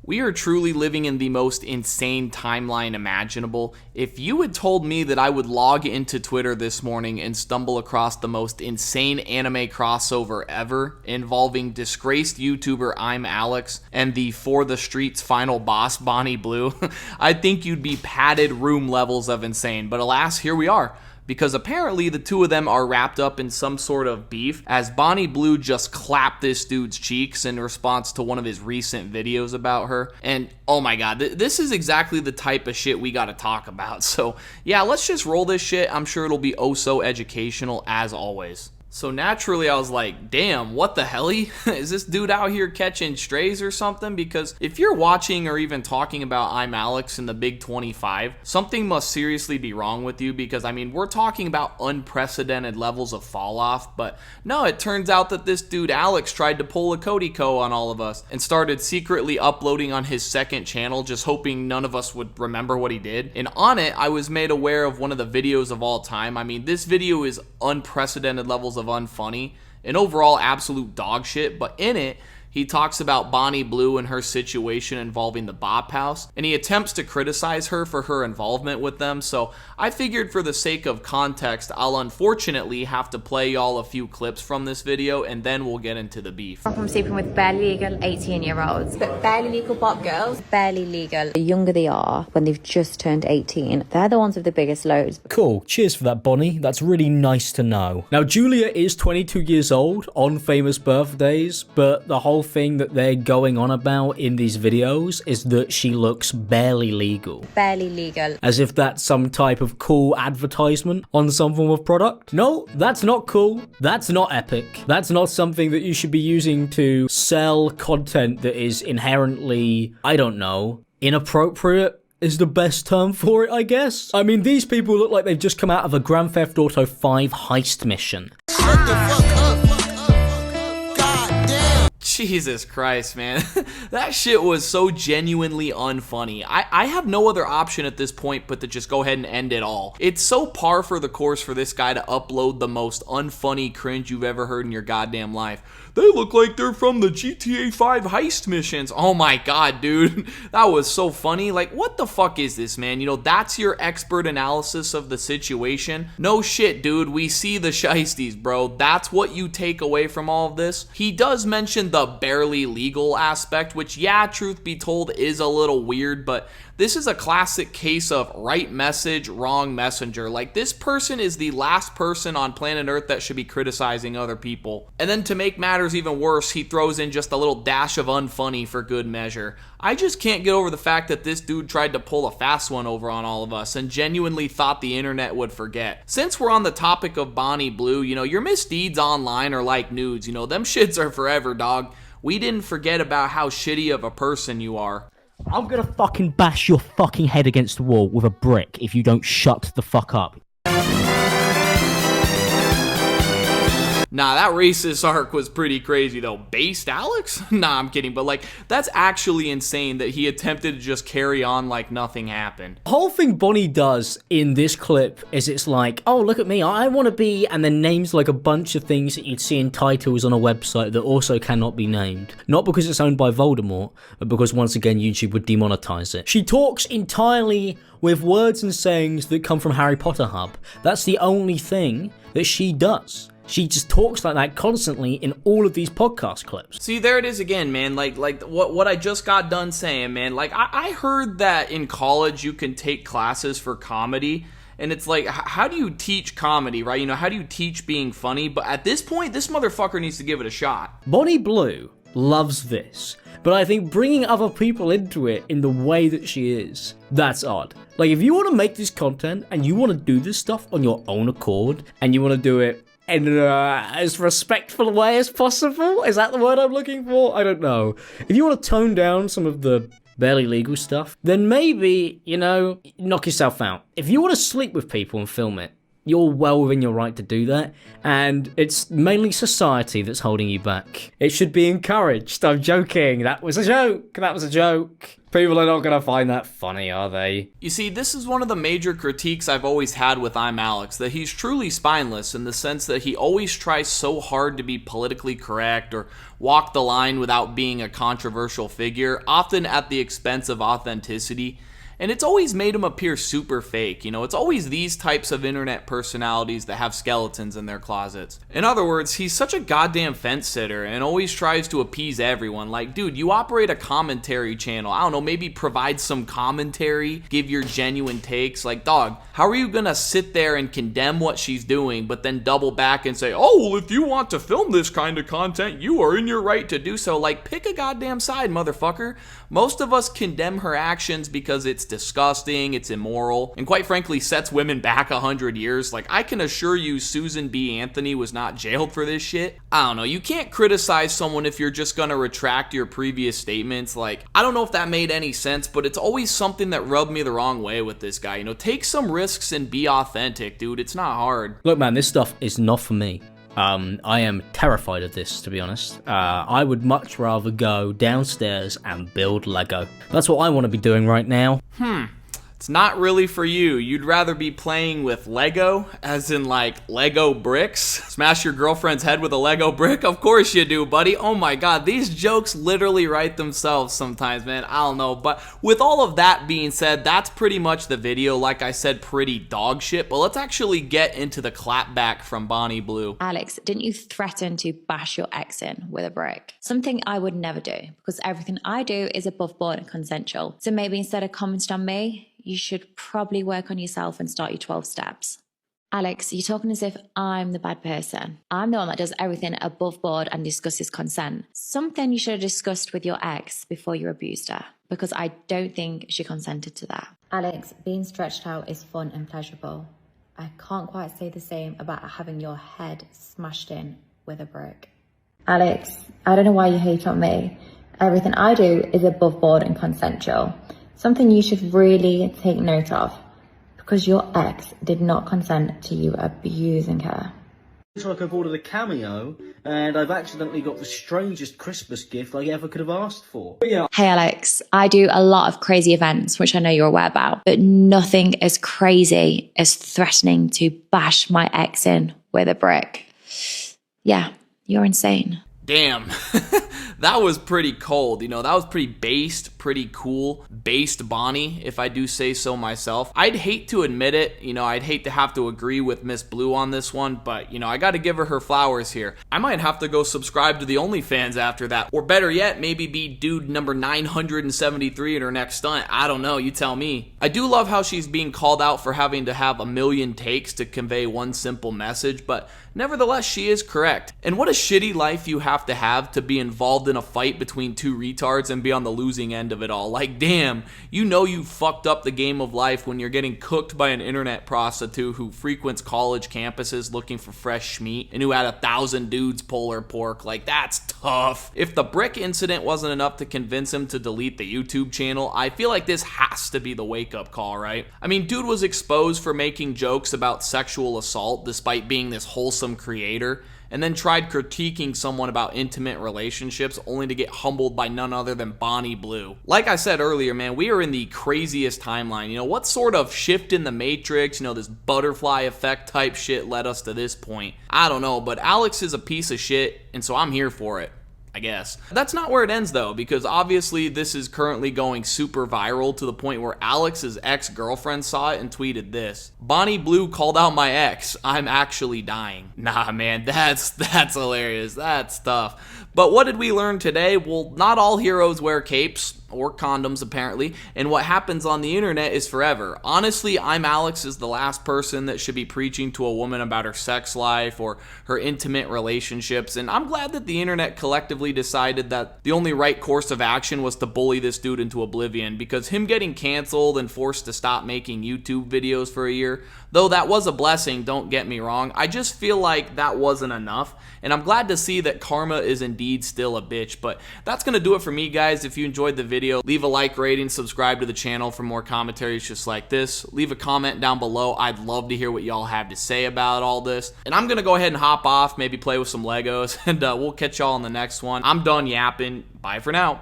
We are truly living in the most insane timeline imaginable. If you had told me that I would log into Twitter this morning and stumble across the most insane anime crossover ever involving disgraced YouTuber Imallexx and the For the Streets final boss Bonnie Blue, I think you'd be padded room levels of insane. But alas, here we are. Because apparently the two of them are wrapped up in some sort of beef, as Bonnie Blue just clapped this dude's cheeks in response to one of his recent videos about her. And oh my god, this is exactly the type of shit we gotta talk about. So yeah, let's just roll this shit. I'm sure it'll be oh so educational as always. So naturally I was like, damn, what the hell? Is this dude out here catching strays or something? Because if you're watching or even talking about Imallexx in the Big 25, something must seriously be wrong with you, because I mean, we're talking about unprecedented levels of fall off, but no, it turns out that this dude Alex tried to pull a Cody Co on all of us and started secretly uploading on his second channel, just hoping none of us would remember what he did. And on it, I was made aware of one of the videos of all time. I mean, this video is unprecedented levels of unfunny and overall absolute dog shit, but in it he talks about Bonnie Blue and her situation involving the Bop House, and he attempts to criticize her for her involvement with them. So I figured for the sake of context, I'll unfortunately have to play y'all a few clips from this video, and then we'll get into the beef. From sleeping with barely legal 18-year-olds. But barely legal Bop girls. Barely legal. The younger they are, when they've just turned 18, they're the ones with the biggest loads. Cool, cheers for that, Bonnie. That's really nice to know. Now, Julia is 22 years old on famous birthdays, but the whole thing that they're going on about in these videos is that she looks barely legal. Barely legal. As if that's some type of cool advertisement on some form of product. No, that's not cool. That's not epic. That's not something that you should be using to sell content that is inherently, I don't know, inappropriate is the best term for it, I guess. I mean, these people look like they've just come out of a Grand Theft Auto 5 heist mission. Shut the fuck up. Jesus Christ, man. That shit was so genuinely unfunny. I have no other option at this point but to just go ahead and end it all. It's so par for the course for this guy to upload the most unfunny cringe you've ever heard in your goddamn life. They look like they're from the GTA 5 heist missions. Oh my god, dude. That was so funny. Like, what the fuck is this, man? You know, that's your expert analysis of the situation? No shit, dude. We see the shiesties, bro. That's what you take away from all of this. He does mention the barely legal aspect, which, yeah, truth be told, is a little weird, but this is a classic case of right message, wrong messenger. Like, this person is the last person on planet Earth that should be criticizing other people. And then to make matters even worse, he throws in just a little dash of unfunny for good measure. I just can't get over the fact that this dude tried to pull a fast one over on all of us and genuinely thought the internet would forget. Since we're on the topic of Bonnie Blue, you know, your misdeeds online are like nudes. You know, them shits are forever, dog. We didn't forget about how shitty of a person you are. I'm gonna fucking bash your fucking head against the wall with a brick if you don't shut the fuck up. Nah, that racist arc was pretty crazy though. Based Alex? Nah, I'm kidding, but like, that's actually insane that he attempted to just carry on like nothing happened. The whole thing Bonnie does in this clip is it's like, oh, look at me, I want to be, and then names like a bunch of things that you'd see in titles on a website that also cannot be named. Not because it's owned by Voldemort, but because once again YouTube would demonetize it. She talks entirely with words and sayings that come from Harry Potter Hub. That's the only thing that she does. She just talks like that constantly in all of these podcast clips. See, there it is again, man. Like what I just got done saying, man. Like, I heard that in college you can take classes for comedy. And it's like, how do you teach comedy, right? You know, how do you teach being funny? But at this point, this motherfucker needs to give it a shot. Bonnie Blue loves this. But I think bringing other people into it in the way that she is, that's odd. Like, if you want to make this content and you want to do this stuff on your own accord, and you want to do it in as respectful a way as possible? Is that the word I'm looking for? I don't know. If you want to tone down some of the barely legal stuff, then maybe, you know, knock yourself out. If you want to sleep with people and film it, You're well within your right to do that, and it's mainly society that's holding you back. It should be encouraged. I'm joking. That was a joke. That was a joke. People are not going to find that funny, are they? You see, this is one of the major critiques I've always had with Imallexx, that he's truly spineless in the sense that he always tries so hard to be politically correct or walk the line without being a controversial figure, often at the expense of authenticity. And it's always made him appear super fake. You know, it's always these types of internet personalities that have skeletons in their closets. In other words, he's such a goddamn fence sitter and always tries to appease everyone. Like, dude, you operate a commentary channel. I don't know, maybe provide some commentary, give your genuine takes. Like, dog, how are you gonna sit there and condemn what she's doing, but then double back and say, oh, well, if you want to film this kind of content, you are in your right to do so. Like, pick a goddamn side, motherfucker. Most of us condemn her actions because it's disgusting, it's immoral, and quite frankly sets women back 100 years. Like, I can assure you Susan B. Anthony was not jailed for this shit. I don't know, you can't criticize someone if you're just gonna retract your previous statements. Like, I don't know if that made any sense, but it's always something that rubbed me the wrong way with this guy. You know, take some risks and be authentic, dude. It's not hard. Look, man, this stuff is not for me. I am terrified of this, to be honest. I would much rather go downstairs and build Lego. That's what I want to be doing right now. It's not really for you. You'd rather be playing with Lego, as in like Lego bricks? Smash your girlfriend's head with a Lego brick? Of course you do, buddy. Oh my god, these jokes literally write themselves sometimes, man. I don't know. But with all of that being said, that's pretty much the video. Like I said, pretty dog shit. But let's actually get into the clapback from Bonnie Blue. Alex, didn't you threaten to bash your ex in with a brick? Something I would never do, because everything I do is above board and consensual. So maybe instead of commenting on me, you should probably work on yourself and start your 12 steps. Alex, you're talking as if I'm the bad person. I'm the one that does everything above board and discusses consent. Something you should have discussed with your ex before you abused her, because I don't think she consented to that. Alex, being stretched out is fun and pleasurable. I can't quite say the same about having your head smashed in with a brick. Alex, I don't know why you hate on me. Everything I do is above board and consensual. Something you should really take note of, because your ex did not consent to you abusing her. Looks like I've ordered a cameo, and I've accidentally got the strangest Christmas gift I ever could have asked for. But yeah. Hey Alex, I do a lot of crazy events, which I know you're aware about, but nothing as crazy as threatening to bash my ex in with a brick. Yeah, you're insane. Damn. That was pretty cold, you know, that was pretty based, pretty cool, based Bonnie, if I do say so myself. I'd hate to admit it, you know, I'd hate to have to agree with Miss Blue on this one, but, you know, I gotta give her flowers here. I might have to go subscribe to the OnlyFans after that, or better yet, maybe be dude number 973 in her next stunt. I don't know, you tell me. I do love how she's being called out for having to have a million takes to convey one simple message, but nevertheless, she is correct. And what a shitty life you have to be involved in a fight between two retards and be on the losing end of it all. Like, damn, you know you fucked up the game of life when you're getting cooked by an internet prostitute who frequents college campuses looking for fresh meat and who had 1,000 dudes pull her pork. Like, that's tough. If the brick incident wasn't enough to convince him to delete the YouTube channel, I feel like this has to be the wake-up call, right? I mean, dude was exposed for making jokes about sexual assault despite being this wholesome creator, and then tried critiquing someone about intimate relationships only to get humbled by none other than Bonnie Blue. Like I said earlier, man, we are in the craziest timeline. You know, what sort of shift in the matrix, you know, this butterfly effect type shit led us to this point? I don't know, but Alex is a piece of shit, and so I'm here for it, I guess. That's not where it ends though, because obviously this is currently going super viral to the point where Alex's ex-girlfriend saw it and tweeted this: Bonnie Blue called out my ex. I'm actually dying. Nah, man, that's hilarious. That's tough. But what did we learn today? Well, not all heroes wear capes or condoms apparently, and what happens on the internet is forever. Honestly, Imallexx is the last person that should be preaching to a woman about her sex life or her intimate relationships, and I'm glad that the internet collectively decided that the only right course of action was to bully this dude into oblivion, because him getting canceled and forced to stop making YouTube videos for a year, though that was a blessing, don't get me wrong, I just feel like that wasn't enough, and I'm glad to see that karma is indeed still a bitch. But that's gonna do it for me, guys. If you enjoyed the video, video. Leave a like, rating, subscribe to the channel for more commentaries just like this. Leave a comment down below. I'd love to hear what y'all have to say about all this. And I'm gonna go ahead and hop off, maybe play with some Legos, and we'll catch y'all in the next one. I'm done yapping. Bye for now.